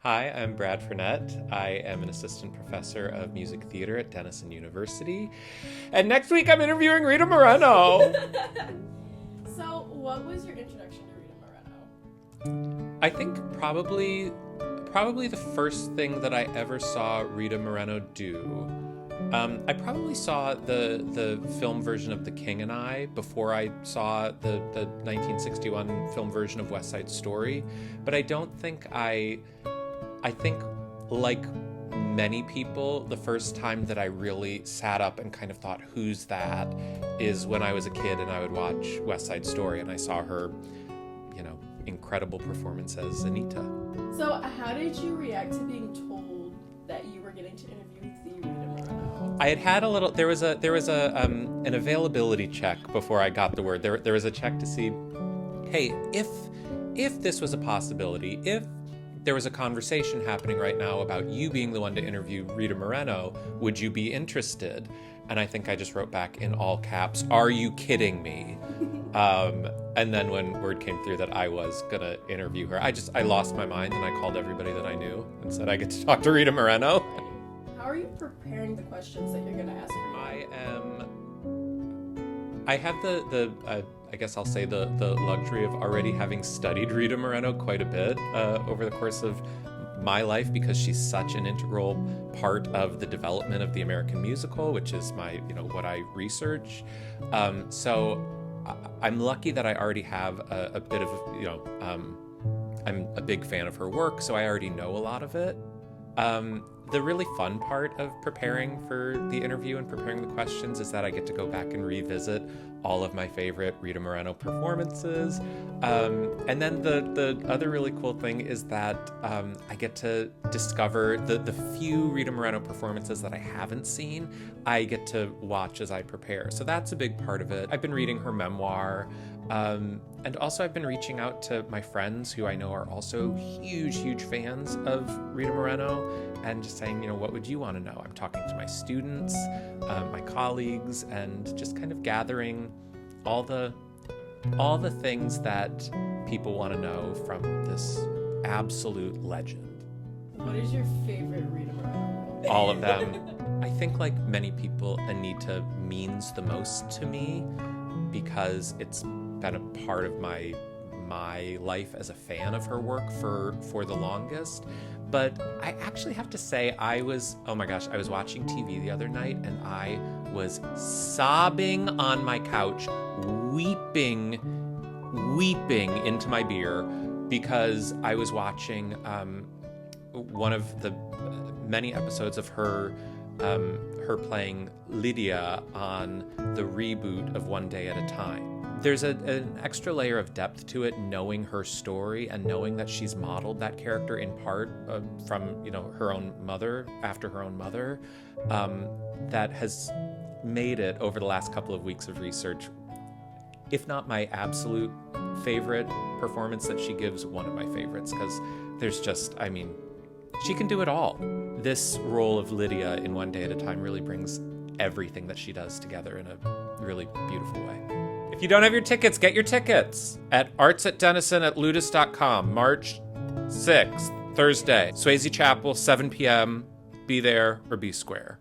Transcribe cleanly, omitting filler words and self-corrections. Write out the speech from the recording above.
Hi, I'm Brad Frenette. I am an assistant professor of music theater at Denison University. And next week I'm interviewing Rita Moreno. So, what was your introduction to Rita Moreno? I think probably the first thing that I ever saw Rita Moreno do. I probably saw the film version of The King and I before I saw the 1961 film version of West Side Story, but I don't think I think, like many people, the first time that I really sat up and kind of thought, who's that, is when I was a kid and I would watch West Side Story and I saw her, incredible performance as Anita. So, how did you react to being told that you were getting to interview the Rita Moreno? I had a little. There was an availability check before I got the word. There was a check to see, hey, if this was a possibility, if there was a conversation happening right now about you being the one to interview Rita Moreno, would you be interested? And I think I just wrote back in all caps, "Are you kidding me?" And then when word came through that I was gonna interview her, I lost my mind and I called everybody that I knew and said I get to talk to Rita Moreno. How are you preparing the questions that you're gonna ask her? I have I guess I'll say the luxury of already having studied Rita Moreno quite a bit over the course of my life, because she's such an integral part of the development of the American musical, which is my, what I research. So I'm lucky that I already have a bit of, I'm a big fan of her work, so I already know a lot of it. The really fun part of preparing for the interview and preparing the questions is that I get to go back and revisit all of my favorite Rita Moreno performances. And then the other really cool thing is that I get to discover the few Rita Moreno performances that I haven't seen, I get to watch as I prepare. So that's a big part of it. I've been reading her memoir. And also I've been reaching out to my friends who I know are also huge fans of Rita Moreno and just saying, what would you want to know? I'm talking to my students, my colleagues, and just kind of gathering all the things that people want to know from this absolute legend. What is your favorite Rita Moreno? All of them. I think, like many people, Anita means the most to me because it's been a part of my life as a fan of her work for the longest. But I actually have to say, I was watching TV the other night and I was sobbing on my couch, weeping into my beer, because I was watching one of the many episodes of her playing Lydia on the reboot of One Day at a Time. There's an extra layer of depth to it, knowing her story and knowing that she's modeled that character in part from her own mother, after her own mother, that has made it, over the last couple of weeks of research, if not my absolute favorite performance that she gives, one of my favorites, because there's just, she can do it all. This role of Lydia in One Day at a Time really brings everything that she does together in a really beautiful way. If you don't have your tickets, get your tickets at arts@denison@ludus.com, March 6th, Thursday, Swayze Chapel, 7 p.m. Be there or be square.